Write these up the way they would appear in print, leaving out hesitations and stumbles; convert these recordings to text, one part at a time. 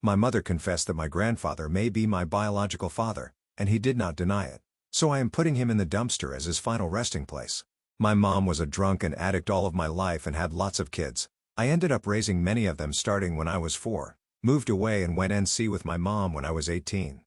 My mother confessed that my grandfather may be my biological father, and he did not deny it. So I am putting him in the dumpster as his final resting place. My mom was a drunk and addict all of my life and had lots of kids. I ended up raising many of them starting when I was 4, moved away and went NC with my mom when I was 18.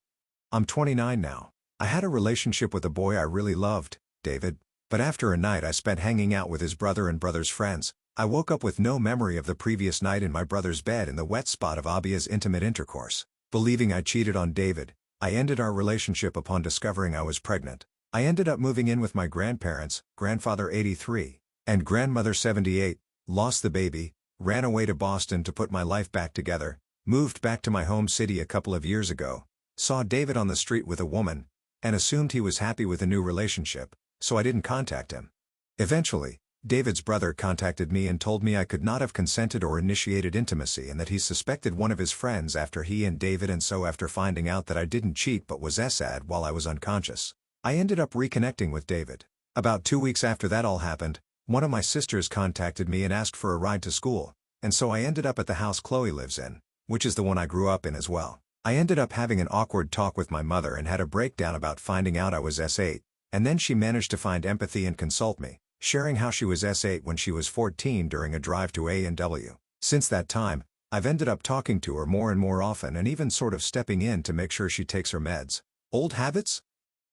I'm 29 now. I had a relationship with a boy I really loved, David, but after a night I spent hanging out with his brother and brother's friends, I woke up with no memory of the previous night in my brother's bed in the wet spot of obvious intimate intercourse. Believing I cheated on David, I ended our relationship upon discovering I was pregnant. I ended up moving in with my grandparents, grandfather 83, and grandmother 78, lost the baby, ran away to Boston to put my life back together, moved back to my home city a couple of years ago, saw David on the street with a woman, and assumed he was happy with a new relationship, so I didn't contact him. Eventually, David's brother contacted me and told me I could not have consented or initiated intimacy and that he suspected one of his friends after he and David, and so after finding out that I didn't cheat but was SAD while I was unconscious, I ended up reconnecting with David. About 2 weeks after that all happened, one of my sisters contacted me and asked for a ride to school, and so I ended up at the house Chloe lives in, which is the one I grew up in as well. I ended up having an awkward talk with my mother and had a breakdown about finding out I was S8, and then she managed to find empathy and consult me, sharing how she was S8 when she was 14 during a drive to A&W. Since that time, I've ended up talking to her more and more often and even sort of stepping in to make sure she takes her meds. Old habits?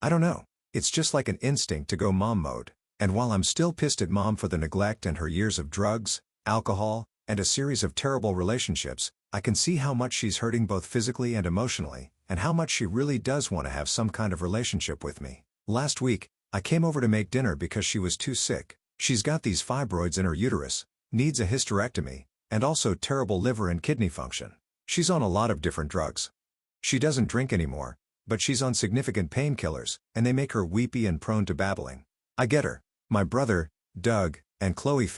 I don't know. It's just like an instinct to go mom mode. And while I'm still pissed at mom for the neglect and her years of drugs, alcohol, and a series of terrible relationships, I can see how much she's hurting both physically and emotionally, and how much she really does want to have some kind of relationship with me. Last week, I came over to make dinner because she was too sick. She's got these fibroids in her uterus, needs a hysterectomy, and also terrible liver and kidney function. She's on a lot of different drugs. She doesn't drink anymore, but she's on significant painkillers, and they make her weepy and prone to babbling. I get her. My brother, Doug, and Chloe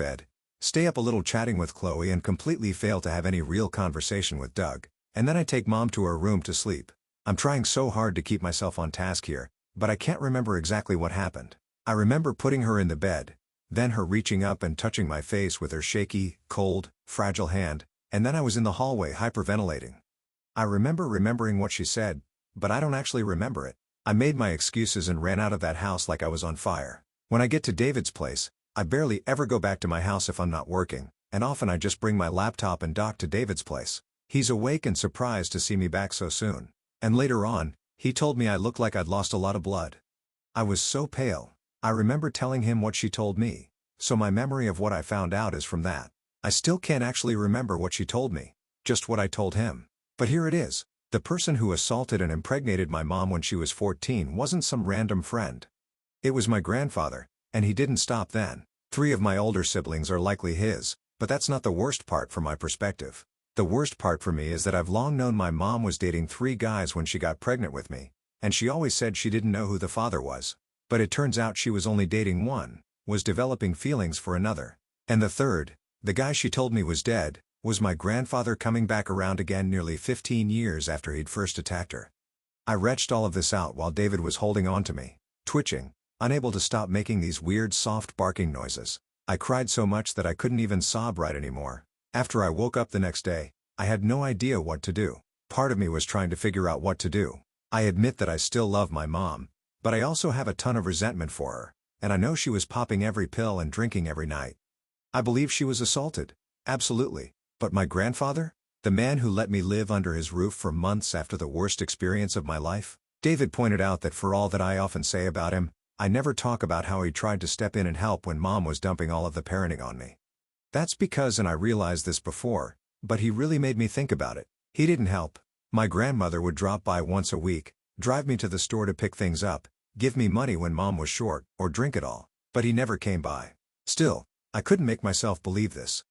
stay up a little chatting with Chloe and completely fail to have any real conversation with Doug, and then I take mom to her room to sleep. I'm trying so hard to keep myself on task here, but I can't remember exactly what happened. I remember putting her in the bed, then her reaching up and touching my face with her shaky, cold, fragile hand, and then I was in the hallway hyperventilating. I remember remembering what she said, but I don't actually remember it. I made my excuses and ran out of that house like I was on fire. When I get to David's place, I barely ever go back to my house if I'm not working, and often I just bring my laptop and dock to David's place. He's awake and surprised to see me back so soon. And later on, he told me I looked like I'd lost a lot of blood. I was so pale. I remember telling him what she told me, so my memory of what I found out is from that. I still can't actually remember what she told me, just what I told him. But here it is. The person who assaulted and impregnated my mom when she was 14 wasn't some random friend. It was my grandfather, and he didn't stop then. 3 of my older siblings are likely his, but that's not the worst part from my perspective. The worst part for me is that I've long known my mom was dating 3 guys when she got pregnant with me, and she always said she didn't know who the father was. But it turns out she was only dating one, was developing feelings for another. And the third, the guy she told me was dead, was my grandfather coming back around again nearly 15 years after he'd first attacked her. I retched all of this out while David was holding on to me, twitching, unable to stop making these weird soft barking noises. I cried so much that I couldn't even sob right anymore. After I woke up the next day, I had no idea what to do. Part of me was trying to figure out what to do. I admit that I still love my mom, but I also have a ton of resentment for her, and I know she was popping every pill and drinking every night. I believe she was assaulted. Absolutely. But my grandfather? The man who let me live under his roof for months after the worst experience of my life? David pointed out that for all that I often say about him, I never talk about how he tried to step in and help when mom was dumping all of the parenting on me. That's because, and I realized this before, but he really made me think about it, he didn't help. My grandmother would drop by once a week, drive me to the store to pick things up, give me money when mom was short, or drink it all, but he never came by. Still, I couldn't make myself believe this.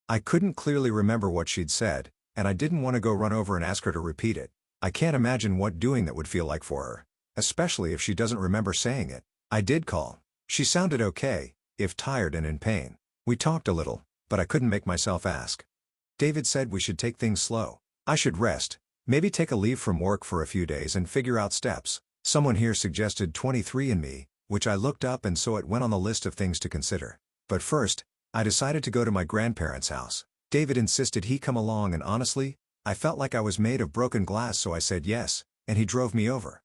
I couldn't clearly remember what she'd said, and I didn't want to go run over and ask her to repeat it. I can't imagine what doing that would feel like for her, especially if she doesn't remember saying it. I did call. She sounded okay, if tired and in pain. We talked a little, but I couldn't make myself ask. David said we should take things slow. I should rest, maybe take a leave from work for a few days and figure out steps. Someone here suggested 23andMe, which I looked up, and so it went on the list of things to consider. But first, I decided to go to my grandparents' house. David insisted he come along, and honestly, I felt like I was made of broken glass, so I said yes, and he drove me over.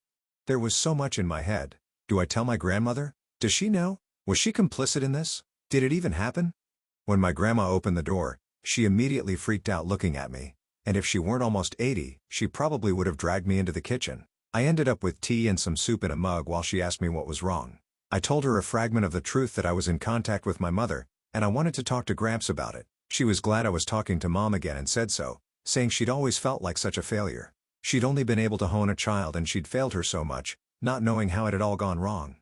There was so much in my head. Do I tell my grandmother? Does she know? Was she complicit in this? Did it even happen? When my grandma opened the door, she immediately freaked out looking at me, and if she weren't almost 80, she probably would have dragged me into the kitchen. I ended up with tea and some soup in a mug while she asked me what was wrong. I told her a fragment of the truth, that I was in contact with my mother, and I wanted to talk to Gramps about it. She was glad I was talking to Mom again and said so, saying she'd always felt like such a failure. She'd only been able to hone a child and she'd failed her so much, not knowing how it had all gone wrong.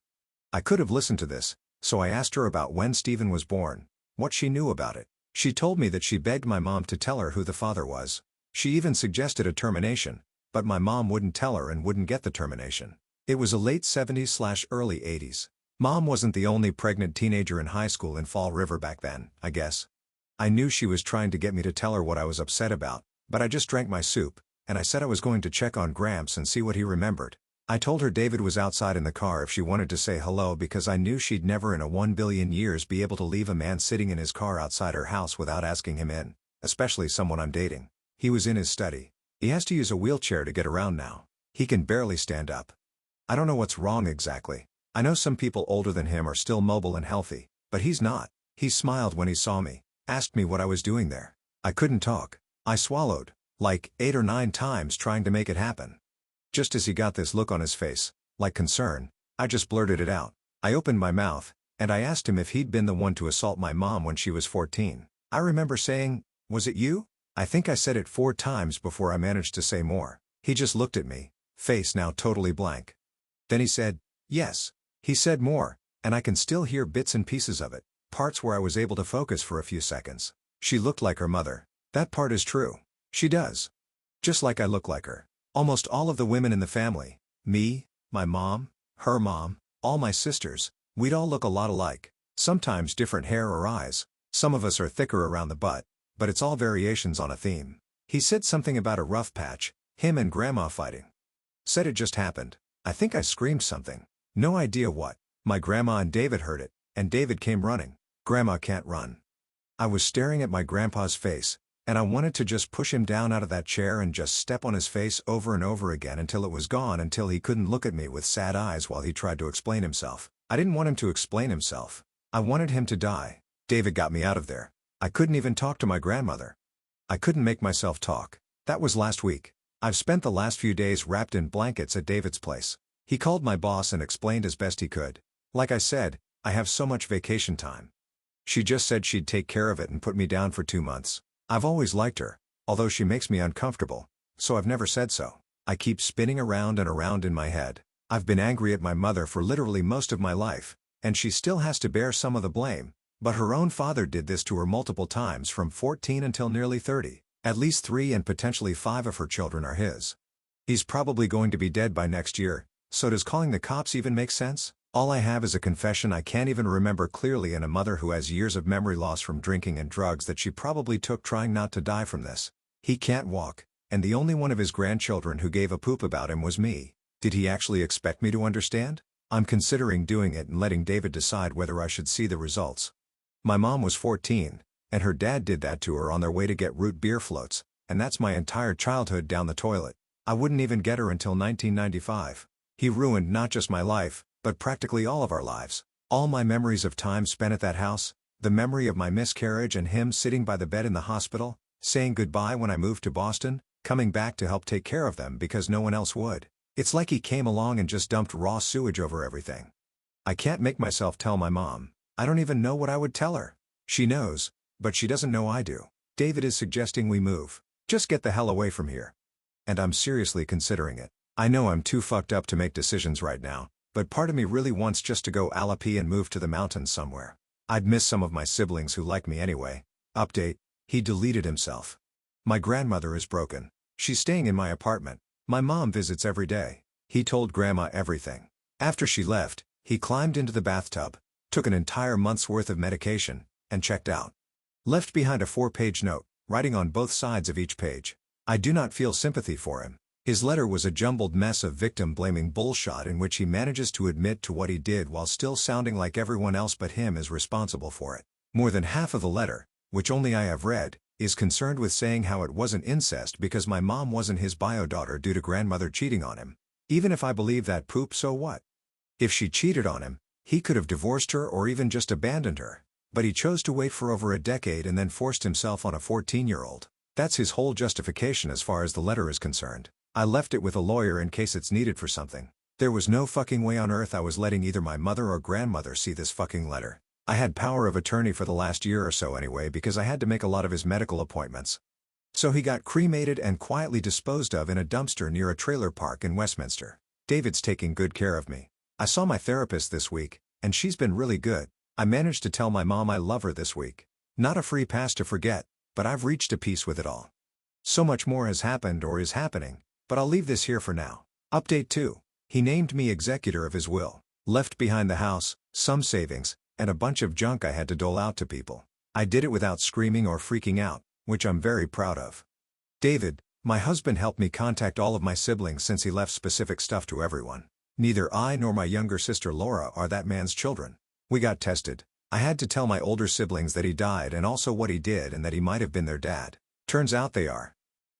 I could have listened to this, so I asked her about when Stephen was born, what she knew about it. She told me that she begged my mom to tell her who the father was. She even suggested a termination, but my mom wouldn't tell her and wouldn't get the termination. It was a late 70s/early 80s. Mom wasn't the only pregnant teenager in high school in Fall River back then, I guess. I knew she was trying to get me to tell her what I was upset about, but I just drank my soup, and I said I was going to check on Gramps and see what he remembered. I told her David was outside in the car if she wanted to say hello, because I knew she'd never in a 1 billion years be able to leave a man sitting in his car outside her house without asking him in, especially someone I'm dating. He was in his study. He has to use a wheelchair to get around now. He can barely stand up. I don't know what's wrong exactly. I know some people older than him are still mobile and healthy, but he's not. He smiled when he saw me, asked me what I was doing there. I couldn't talk. I swallowed, like 8 or 9 times trying to make it happen. Just as he got this look on his face, like concern, I just blurted it out. I opened my mouth, and I asked him if he'd been the one to assault my mom when she was 14. I remember saying, "Was it you?" I think I said it 4 times before I managed to say more. He just looked at me, face now totally blank. Then he said, "Yes." He said more, and I can still hear bits and pieces of it, parts where I was able to focus for a few seconds. She looked like her mother. That part is true. She does. Just like I look like her. Almost all of the women in the family, me, my mom, her mom, all my sisters, we'd all look a lot alike. Sometimes different hair or eyes. Some of us are thicker around the butt, but it's all variations on a theme. He said something about a rough patch, him and Grandma fighting. Said it just happened. I think I screamed something. No idea what. My grandma and David heard it, and David came running. Grandma can't run. I was staring at my grandpa's face, and I wanted to just push him down out of that chair and just step on his face over and over again until it was gone, until he couldn't look at me with sad eyes while he tried to explain himself. I didn't want him to explain himself. I wanted him to die. David got me out of there. I couldn't even talk to my grandmother. I couldn't make myself talk. That was last week. I've spent the last few days wrapped in blankets at David's place. He called my boss and explained as best he could. Like I said, I have so much vacation time. She just said she'd take care of it and put me down for 2 months. I've always liked her, although she makes me uncomfortable, so I've never said so. I keep spinning around and around in my head. I've been angry at my mother for literally most of my life, and she still has to bear some of the blame, but her own father did this to her multiple times from 14 until nearly 30. At least 3 and potentially 5 of her children are his. He's probably going to be dead by next year, so does calling the cops even make sense? All I have is a confession I can't even remember clearly, and a mother who has years of memory loss from drinking and drugs that she probably took trying not to die from this. He can't walk, and the only one of his grandchildren who gave a poop about him was me. Did he actually expect me to understand? I'm considering doing it and letting David decide whether I should see the results. My mom was 14, and her dad did that to her on their way to get root beer floats, and that's my entire childhood down the toilet. I wouldn't even get her until 1995. He ruined not just my life, but practically all of our lives. All my memories of time spent at that house, the memory of my miscarriage and him sitting by the bed in the hospital, saying goodbye when I moved to Boston, coming back to help take care of them because no one else would. It's like he came along and just dumped raw sewage over everything. I can't make myself tell my mom. I don't even know what I would tell her. She knows, but she doesn't know I do. David is suggesting we move. Just get the hell away from here. And I'm seriously considering it. I know I'm too fucked up to make decisions right now, but part of me really wants just to go Alapi and move to the mountains somewhere. I'd miss some of my siblings who like me anyway. Update: he deleted himself. My grandmother is broken. She's staying in my apartment. My mom visits every day. He told Grandma everything. After she left, he climbed into the bathtub, took an entire month's worth of medication, and checked out. Left behind a 4-page note, writing on both sides of each page. I do not feel sympathy for him. His letter was a jumbled mess of victim-blaming bullshit in which he manages to admit to what he did while still sounding like everyone else but him is responsible for it. More than half of the letter, which only I have read, is concerned with saying how it wasn't incest because my mom wasn't his bio daughter due to grandmother cheating on him. Even if I believe that poop, so what? If she cheated on him, he could have divorced her or even just abandoned her. But he chose to wait for over a decade and then forced himself on a 14-year-old. That's his whole justification as far as the letter is concerned. I left it with a lawyer in case it's needed for something. There was no fucking way on earth I was letting either my mother or grandmother see this fucking letter. I had power of attorney for the last year or so anyway because I had to make a lot of his medical appointments. So he got cremated and quietly disposed of in a dumpster near a trailer park in Westminster. David's taking good care of me. I saw my therapist this week, and she's been really good. I managed to tell my mom I love her this week. Not a free pass to forget, but I've reached a peace with it all. So much more has happened or is happening, but I'll leave this here for now. Update 2. He named me executor of his will. Left behind the house, some savings, and a bunch of junk I had to dole out to people. I did it without screaming or freaking out, which I'm very proud of. David, my husband, helped me contact all of my siblings since he left specific stuff to everyone. Neither I nor my younger sister Laura are that man's children. We got tested. I had to tell my older siblings that he died and also what he did and that he might have been their dad. Turns out they are.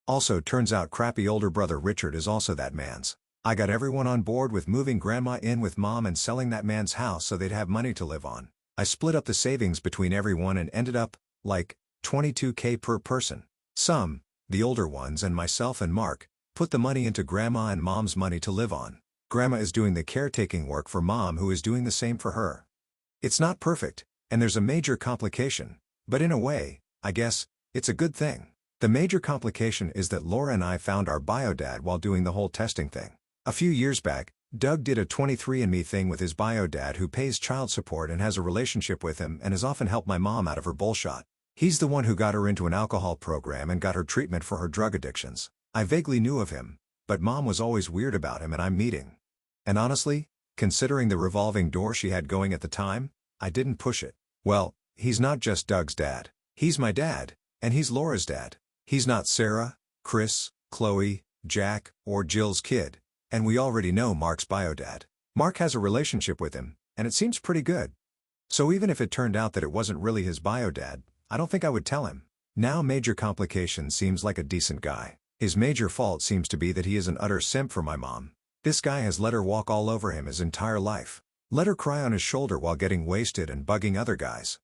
Also turns out crappy older brother Richard is also that man's. I got everyone on board with moving grandma in with mom and selling that man's house so they'd have money to live on. I split up the savings between everyone and ended up, like, $22,000 per person. Some, the older ones and myself and Mark, put the money into grandma and mom's money to live on. Grandma is doing the caretaking work for mom who is doing the same for her. It's not perfect, and there's a major complication, but in a way, I guess, it's a good thing. The major complication is that Laura and I found our biodad while doing the whole testing thing. A few years back, Doug did a 23andMe thing with his biodad who pays child support and has a relationship with him and has often helped my mom out of her bullshit. He's the one who got her into an alcohol program and got her treatment for her drug addictions. I vaguely knew of him, but mom was always weird about him and I'm meeting. And honestly, considering the revolving door she had going at the time, I didn't push it. Well, he's not just Doug's dad. He's my dad, and he's Laura's dad. He's not Sarah, Chris, Chloe, Jack, or Jill's kid, and we already know Mark's biodad. Mark has a relationship with him, and it seems pretty good. So even if it turned out that it wasn't really his biodad, I don't think I would tell him. Now major complication seems like a decent guy. His major fault seems to be that he is an utter simp for my mom. This guy has let her walk all over him his entire life. Let her cry on his shoulder while getting wasted and bugging other guys.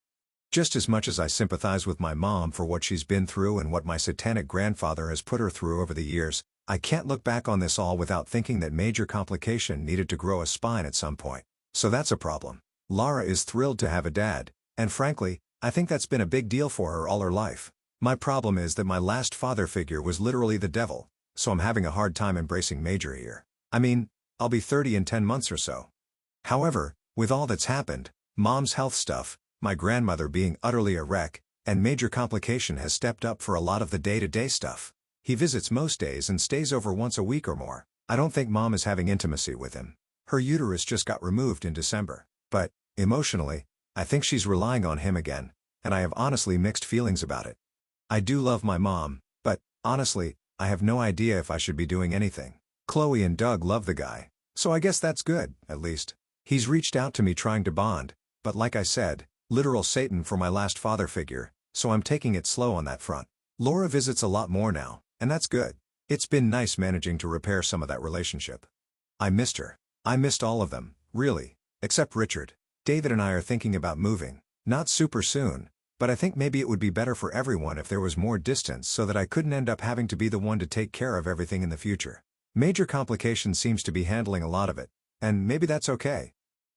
Just as much as I sympathize with my mom for what she's been through and what my satanic grandfather has put her through over the years, I can't look back on this all without thinking that major complication needed to grow a spine at some point. So that's a problem. Laura is thrilled to have a dad, and frankly, I think that's been a big deal for her all her life. My problem is that my last father figure was literally the devil, so I'm having a hard time embracing major here. I mean, I'll be 30 in 10 months or so. However, with all that's happened, mom's health stuff, my grandmother being utterly a wreck, and major complication has stepped up for a lot of the day-to-day stuff. He visits most days and stays over once a week or more. I don't think mom is having intimacy with him. Her uterus just got removed in December. But, emotionally, I think she's relying on him again, and I have honestly mixed feelings about it. I do love my mom, but, honestly, I have no idea if I should be doing anything. Chloe and Doug love the guy, so I guess that's good, at least. He's reached out to me trying to bond, but like I said, literal Satan for my last father figure, so I'm taking it slow on that front. Laura visits a lot more now, and that's good. It's been nice managing to repair some of that relationship. I missed her. I missed all of them, really, except Richard. David and I are thinking about moving, not super soon, but I think maybe it would be better for everyone if there was more distance so that I couldn't end up having to be the one to take care of everything in the future. Major complication seems to be handling a lot of it, and maybe that's okay.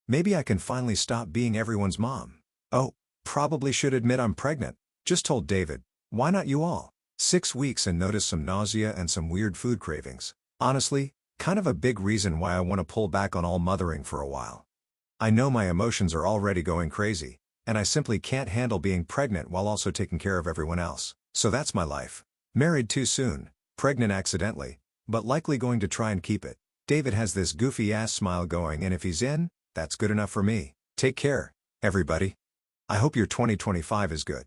Maybe I can finally stop being everyone's mom. Oh, probably should admit I'm pregnant. Just told David. Why not you all? 6 weeks and notice some nausea and some weird food cravings. Honestly, kind of a big reason why I want to pull back on all mothering for a while. I know my emotions are already going crazy, and I simply can't handle being pregnant while also taking care of everyone else. So that's my life. Married too soon, pregnant accidentally, but likely going to try and keep it. David has this goofy-ass smile going, and if he's in, that's good enough for me. Take care, everybody. I hope your 2025 is good.